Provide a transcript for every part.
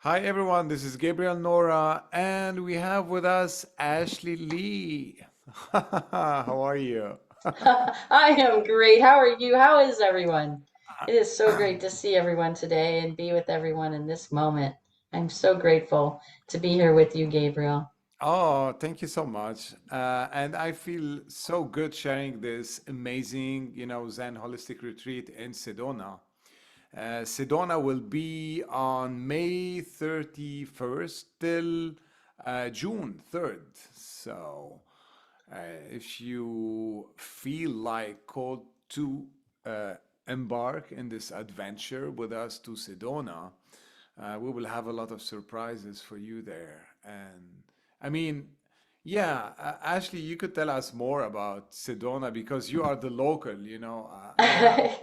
Hi everyone, this is Gabriel Nora, and we have with us Ashley Lee. How are you? I am great. How are you? How is everyone? It is so great to see everyone today and be with everyone in this moment. I'm so grateful to be here with you, Gabriel. Oh, thank you so much. And I feel so good sharing this amazing, Zen Holistic Retreat in Sedona. Sedona will be on May 31st till June 3rd. So uh, if you feel like called to uh, embark in this adventure with us to Sedona, we will have a lot of surprises for you there. And I mean, yeah, Ashley, you could tell us more about Sedona because you are the local, yeah.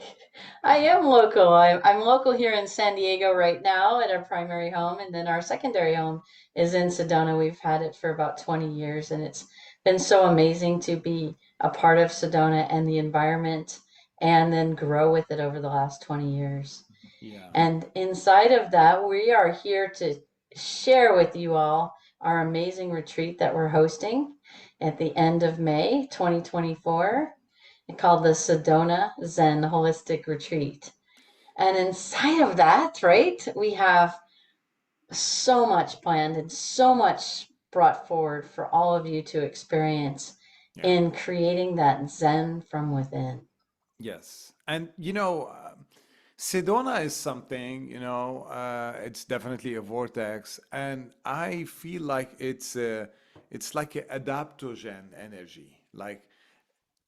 I am local. I'm local here in San Diego right now at our primary home, and then our secondary home is in Sedona. We've had it for about 20 years, and it's been so amazing to be a part of Sedona and the environment and then grow with it over the last 20 years. Yeah. And inside of that, we are here to share with you all our amazing retreat that we're hosting at the end of May 2024, called the Sedona Zen Holistic Retreat. And inside of that, right, we have so much planned and so much brought forward for all of you to experience Yeah. in creating that Zen from within. Yes. And Sedona is something, it's definitely a vortex. And I feel like it's like an adaptogen energy.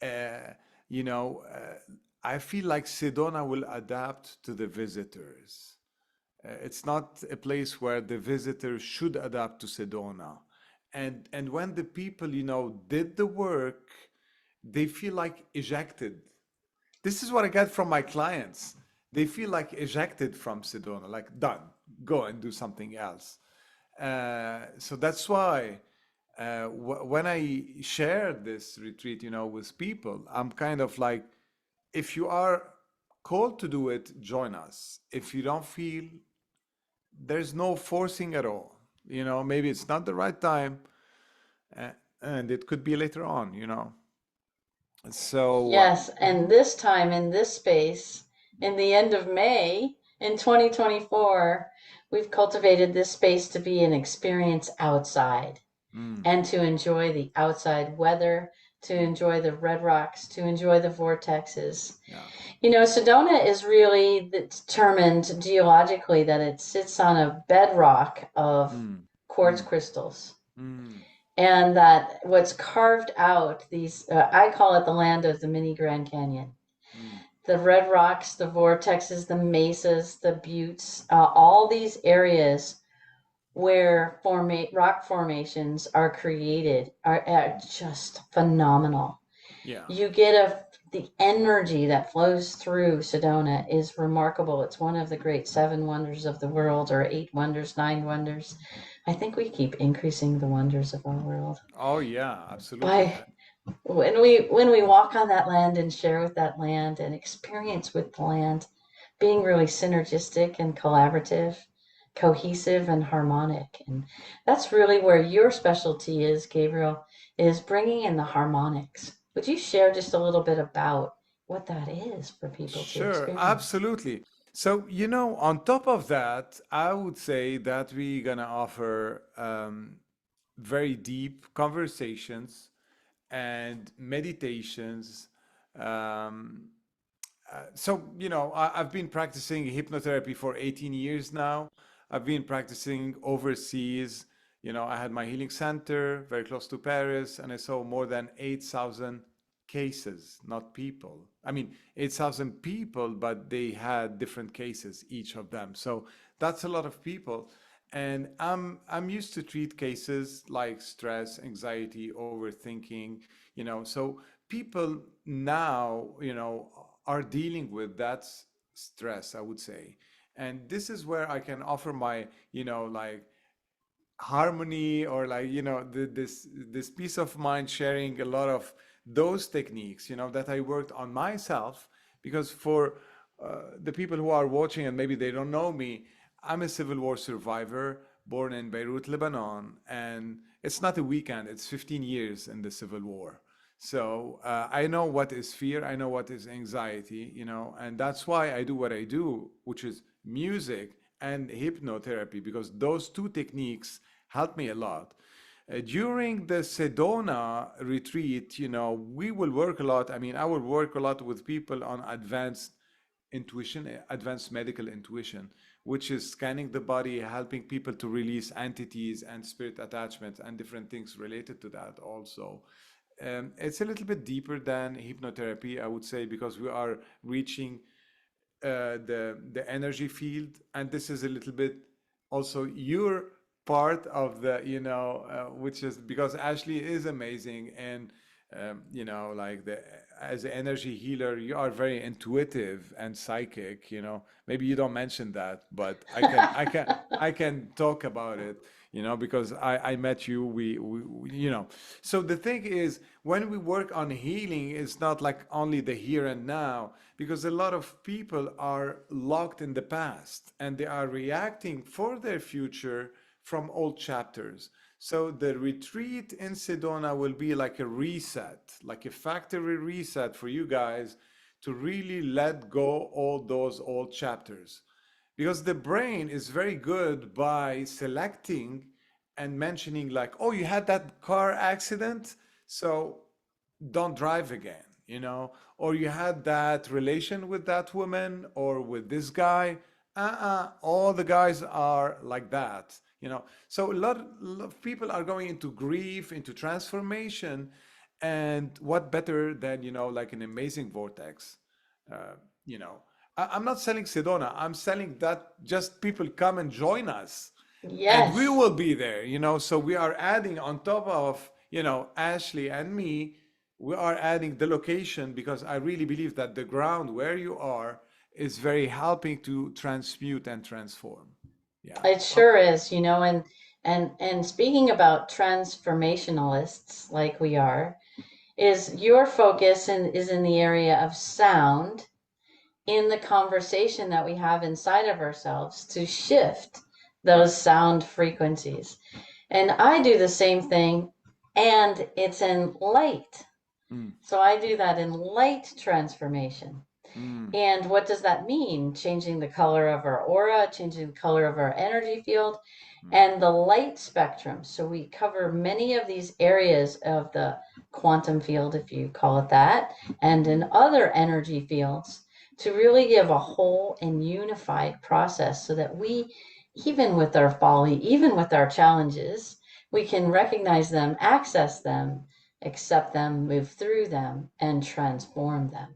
Uh, you know, uh, I feel like Sedona will adapt to the visitors. It's not a place where the visitor should adapt to Sedona. And when the people, did the work, they feel like ejected. This is what I get from my clients. They feel like ejected from Sedona, like done, go and do something else. So that's why when I share this retreat, with people, I'm kind of like, if you are called to do it, join us. If you don't feel, there's no forcing at all. Maybe it's not the right time, uh, and it could be later on. So Yes, and this time in this space, in the end of May in 2024, we've cultivated this space to be an experience outside mm, and to enjoy the outside weather, to enjoy the red rocks, to enjoy the vortexes. yeah, Sedona is really determined geologically that it sits on a bedrock of mm, quartz mm, crystals, mm, and that what's carved out these I call it the land of the mini Grand Canyon. mm, The red rocks, the vortexes, the mesas, the buttes, all these areas where rock formations are created are just phenomenal. yeah. You get the energy that flows through Sedona is remarkable. It's one of the great seven wonders of the world, or eight wonders, nine wonders. I think we keep increasing the wonders of our world Oh yeah, absolutely. by when we walk on that land and share with that land and experience with the land, being really synergistic and collaborative, cohesive and harmonic. And that's really where your specialty is, Gabriel, is bringing in the harmonics. Would you share just a little bit about what that is for people to Sure, experience? absolutely. So, on top of that, I would say that we're gonna offer very deep conversations and meditations. Um, I've been practicing hypnotherapy for 18 years now. I've been practicing overseas. I had my healing center very close to Paris, and I saw more than 8,000 cases, not people. I mean, 8,000 people, but they had different cases, each of them. So that's a lot of people. And I'm used to treat cases like stress, anxiety, overthinking, so people now, are dealing with that stress, I would say. And this is where I can offer my, like harmony, or like, this peace of mind, sharing a lot of those techniques, that I worked on myself. Because for the people who are watching and maybe they don't know me, I'm a civil war survivor born in Beirut, Lebanon, and it's not a weekend, it's 15 years in the civil war. So I know what is fear, I know what is anxiety, you know, and that's why I do what I do, which is music and hypnotherapy, because those two techniques help me a lot. During the Sedona retreat, you know, we will work a lot. I mean, I will work a lot with people on advanced intuition, advanced medical intuition, which is scanning the body, helping people to release entities and spirit attachments and different things related to that also. It's a little bit deeper than hypnotherapy, I would say, because we are reaching the energy field, and this is a little bit also your part of the, you know, which is because Ashley is amazing, and you know, like the as an energy healer, you are very intuitive and psychic. You know, maybe you don't mention that, but I can talk about it. You know, because I met you, you know. So the thing is, when we work on healing, it's not like only the here and now, because a lot of people are locked in the past and they are reacting for their future from old chapters. So the retreat in Sedona will be like a reset, like a factory reset for you guys to really let go all those old chapters. Because the brain is very good by selecting and mentioning, like, oh, you had that car accident, so don't drive again, you know, or you had that relation with that woman or with this guy. All the guys are like that, you know. So a lot of people are going into grief, into transformation, and what better than, you know, like an amazing vortex, uh, you know. I'm not selling Sedona. I'm selling that just people come and join us, and we Yes. will be there, you know. So we are adding on top of, you know, Ashley and me, we are adding the location, because I really believe that the ground where you are is very helping to transmute and transform. Yeah. It sure is, you know, and speaking about transformationalists like we are, is your focus is in the area of sound in the conversation that we have inside of ourselves to shift those Right. sound frequencies. And I do the same thing, and it's in light. Mm, So I do that in light transformation. mm, And what does that mean? Changing the color of our aura, changing the color of our energy field, mm, and the light spectrum. So we cover many of these areas of the quantum field, if you call it that, and in other energy fields to really give a whole and unified process so that we, even with our folly, even with our challenges, we can recognize them, access them, accept them, move through them, and transform them.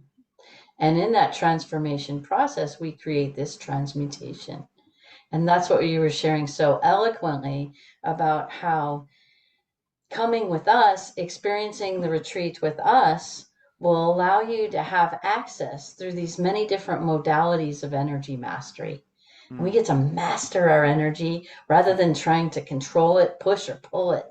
And in that transformation process, we create this transmutation. And that's what you were sharing so eloquently about how coming with us, experiencing the retreat with us, will allow you to have access through these many different modalities of energy mastery. And we mm. get to master our energy rather than trying to control it, push or pull it,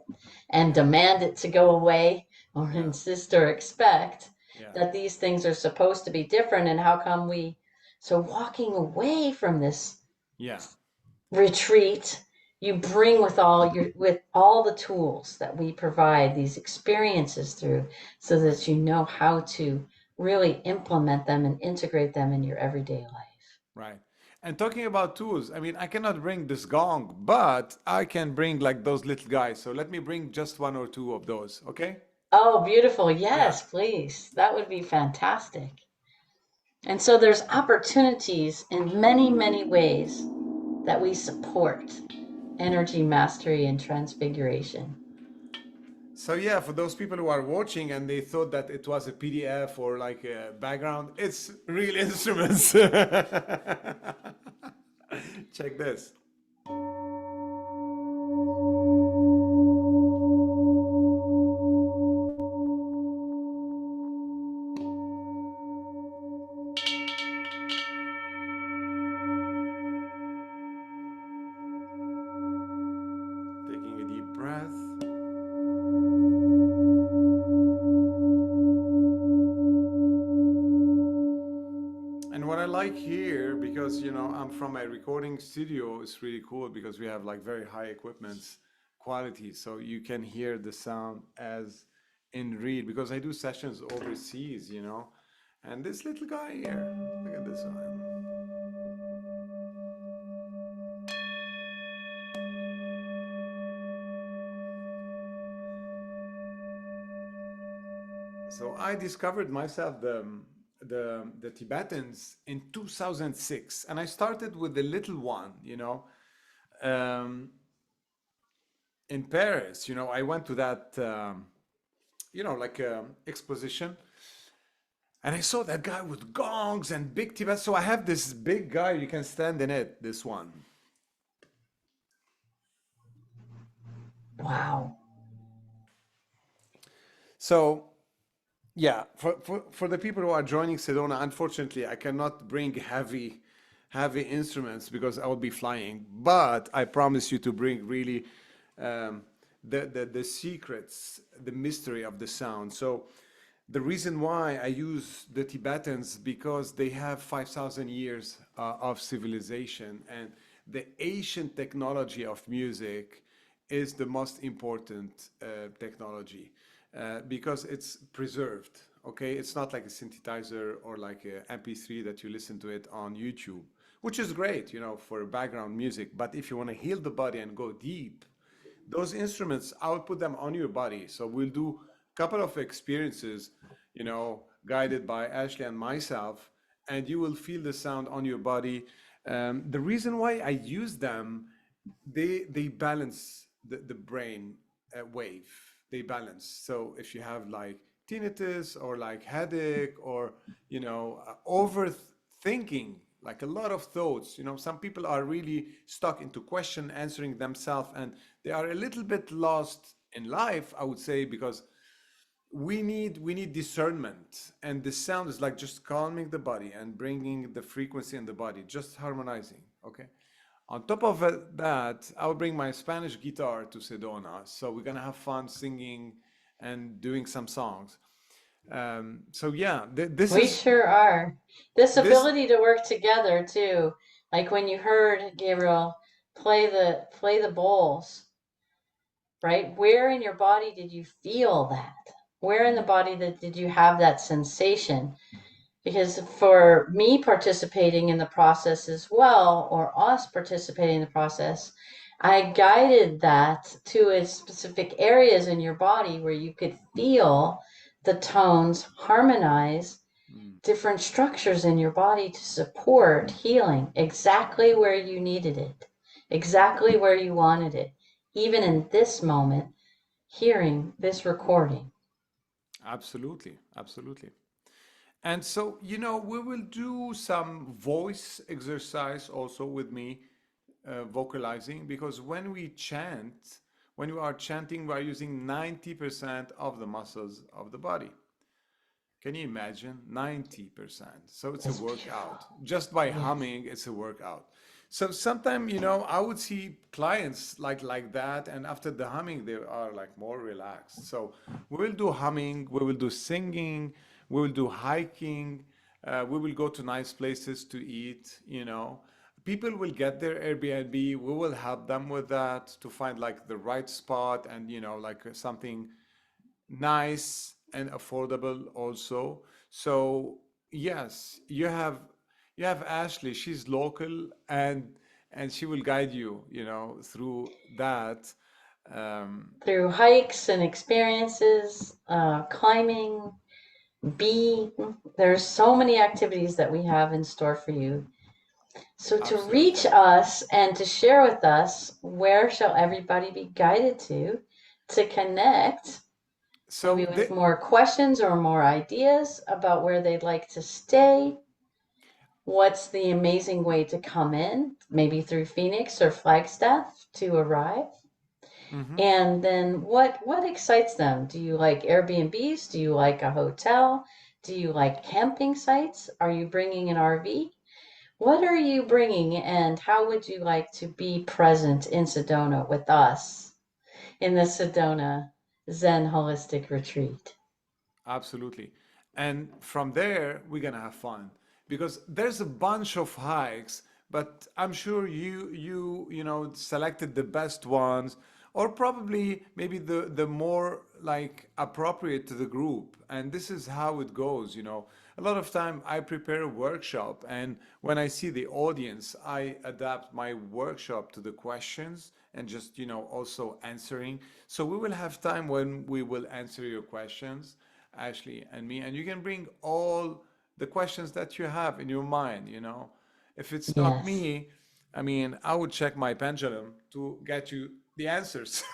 and Yeah. demand it to go away or Yeah. insist or expect Yeah. that these things are supposed to be different. And how come we? So, walking away from this Yeah. retreat, you bring with all the tools that we provide these experiences through so Right. that you know how to really implement them and integrate them in your everyday life. Right. And talking about tools, I mean, I cannot bring this gong, but I can bring like those little guys. So let me bring just one or two of those. Okay. Oh, beautiful. Yeah. Yes, please. That would be fantastic. And so there's opportunities in many, many ways that we support energy mastery and transfiguration. So yeah, for those people who are watching and they thought that it was a PDF or like a background, it's real instruments. Check this. Taking a deep breath. And what I like like here because I'm from a recording studio. It's really cool because we have like very high equipment quality, so you can hear the sound as in real. Because I do sessions overseas, and this little guy here, look at this one. So I discovered myself the Tibetans in 2006, and I started with the little one, um, in Paris. I went to that, like exposition, and I saw that guy with gongs and big Tibet. So I have this big guy. You can stand in it. This one. Wow. So yeah, for the people who are joining Sedona, unfortunately, I cannot bring heavy instruments because I will be flying. But I promise you to bring really um, the secrets, the mystery of the sound. So the reason why I use the Tibetans because they have 5,000 years of civilization, and the ancient technology of music is the most important technology because it's preserved. Okay, it's not like a synthesizer or like a MP3 that you listen to it on YouTube, which is great, for background music. But if you want to heal the body and go deep, those instruments, I will put them on your body. So we'll do a couple of experiences, guided by Ashley and myself, and you will feel the sound on your body. The reason why I use them, they balance the brain wave. They balance. So if you have like tinnitus or like headache or overthinking, like a lot of thoughts, some people are really stuck into question answering themselves, and they are a little bit lost in life, I would say, because we need discernment, and the sound is like just calming the body and bringing the frequency in the body, just harmonizing. Okay, on top of that, I will bring my Spanish guitar to Sedona, so we're gonna have fun singing and doing some songs. So yeah, this We is sure are. This this. ability to work together too. Like when you heard Gabriel play the bowls, right? Where in your body did you feel that? Where in the body did you have that sensation? Because for me participating in the process as well, or us participating in the process, I guided that to a specific areas in your body where you could feel the tones harmonize Mm, different structures in your body to support healing exactly where you needed it, exactly where you wanted it, even in this moment, hearing this recording. absolutely, absolutely. And so, we will do some voice exercise also with me, vocalizing, because when we are chanting, we are using 90% of the muscles of the body. Can you imagine? 90%. So it's a It's beautiful. workout. Just by Yes. humming, it's a workout. So sometimes, I would see clients like that, and after the humming, they are like more relaxed. So we will do humming, we will do singing, we will do hiking, we will go to nice places to eat, People will get their Airbnb, we will help them with that to find like the right spot and, like something nice and affordable also. So yes, you have Ashley. She's local, and she will guide you, through that. Through hikes and experiences, climbing, being, there's so many activities that we have in store for you. So to reach Absolutely. us and to share with us, where shall everybody be guided to connect, maybe So with more questions or more ideas about where they'd like to stay? What's the amazing way to come in, maybe through Phoenix or Flagstaff to arrive? mhm. And then what excites them? Do you like Airbnbs? Do you like a hotel? Do you like camping sites? Are you bringing an RV? What are you bringing, and how would you like to be present in Sedona with us in the Sedona Zen Holistic Retreat? Absolutely. And from there, we're gonna have fun because there's a bunch of hikes, but I'm sure you know selected the best ones, or probably maybe the more like appropriate to the group. And this is how it goes, you know. A lot of time I prepare a workshop, and when I see the audience, I adapt my workshop to the questions and just, you know, also answering. So we will have time when we will answer your questions, Ashley and me, and you can bring all the questions that you have in your mind, you know. If it's not Yes. me, I mean, I would check my pendulum to get you the answers.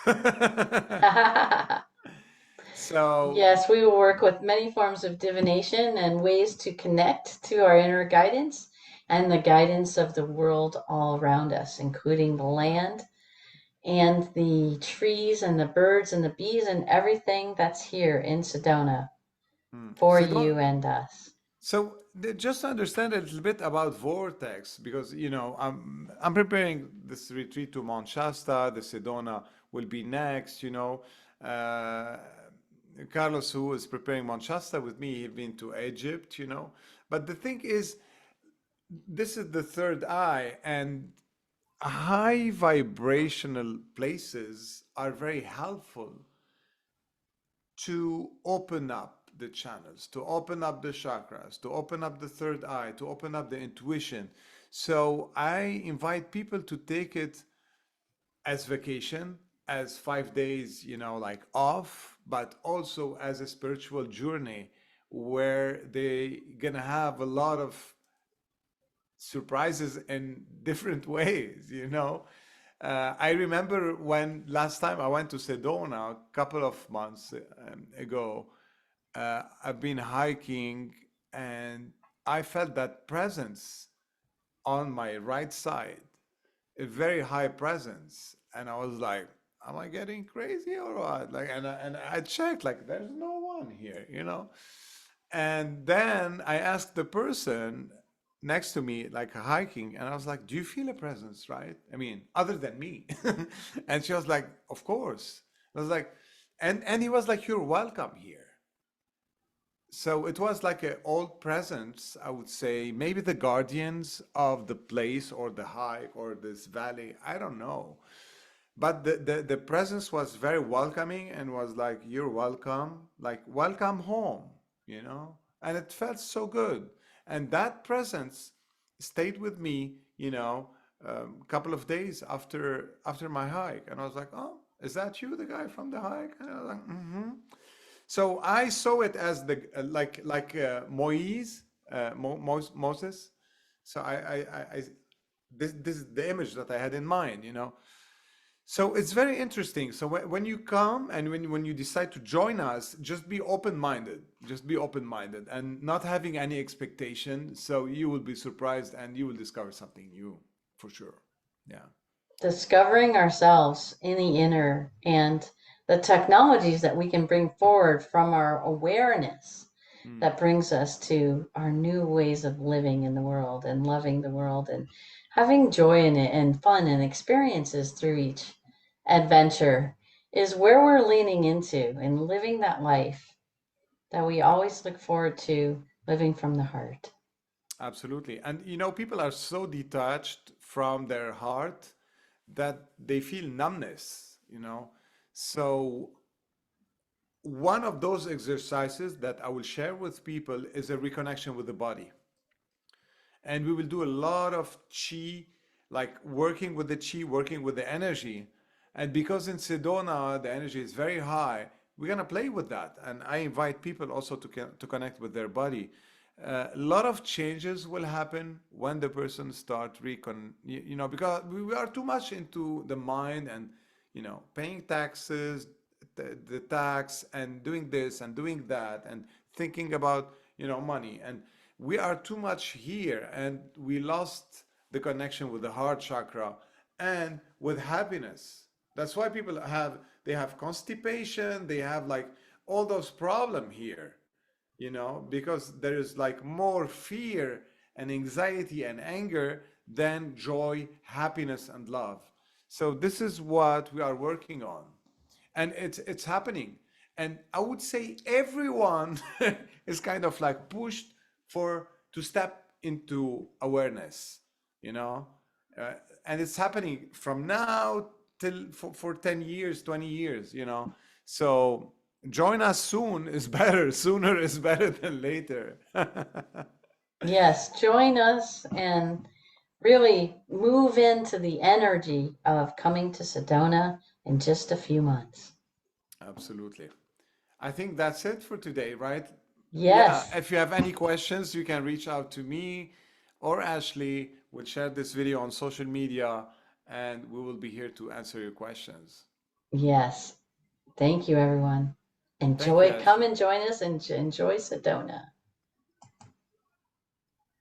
So, Yes, we will work with many forms of divination and ways to connect to our inner guidance and the guidance of the world all around us, including the land and the trees and the birds and the bees and everything that's here in Sedona for so don't. you and us. So just to understand a little bit about Vortex, because you know I'm preparing this retreat to Mount Shasta. The Sedona will be next. You know, uh, Carlos, who is preparing Mount Shasta with me, he's been to Egypt. You know, but the thing is, this is the third eye, and high vibrational places are very helpful to open up the channels, to open up the chakras, to open up the third eye, to open up the intuition. So I invite people to take it as vacation, as 5 days, you know, like off, but also as a spiritual journey where they gonna have a lot of surprises in different ways, you know. I remember when last time I went to Sedona a couple of months ago, I've been hiking and I felt that presence on my right side, a very high presence. And I was like, am I getting crazy or what? Like, and I checked, like, there's no one here, you know? And then I asked the person next to me, like hiking, and I was like, do you feel a presence, right? I mean, other than me. And she was like, of course. I was like, and he was like, you're welcome here. So it was like an old presence, I would say, maybe the guardians of the place or the hike or this valley, I don't know. But the presence was very welcoming and was like, you're welcome, like, welcome home, you know? And it felt so good. And that presence stayed with me, you know, a couple of days after my hike. And I was like, oh, is that you, the guy from the hike? And I was like, mm-hmm. So I saw it as the Moise, Moses. So this is the image that I had in mind, you know. So it's very interesting. So when you come and when you decide to join us, just be open-minded. Just be open-minded and not having any expectation. So you will be surprised and you will discover something new for sure. Yeah. Discovering ourselves in the inner and the technologies that we can bring forward from our awareness Mm, that brings us to our new ways of living in the world and loving the world and having joy in it and fun and experiences through each adventure is where we're leaning into and living that life that we a- always look forward to living from the heart. absolutely. And you know, people are so detached from their heart that they feel numbness, you know. So one of those exercises that I will share with people is a reconnection with the body. And we will do a lot of chi, like working with the chi, working with the energy. And because in Sedona the energy is very high, we're gonna play with that. And I invite people also to connect with their body. A lot of changes will happen when the person start you know, because we are too much into the mind and, you know, paying taxes, the tax, and doing this and doing that, and thinking about, you know, money. And we are too much here, and we lost the connection with the heart chakra and with happiness. That's why people they have constipation, they have like all those problems here, you know, because there is like more fear and anxiety and anger than joy, happiness, and love. So this is what we are working on, and it's happening. And I would say everyone is kind of like pushed for to step into awareness, you know, uh, and it's happening from now till for 10 years, 20 years, you know. So join us soon is better. Sooner is better than later. Yes, join us and really move into the energy of coming to Sedona in just a few months. Absolutely. I think that's it for today, right? Yeah, Yes, if you have any questions, you can reach out to me or Ashley. We'll share this video on social media and we will be here to answer your questions. yes. Thank you, everyone. Thank you, Enjoy, come Ashley. and join us and enjoy Sedona.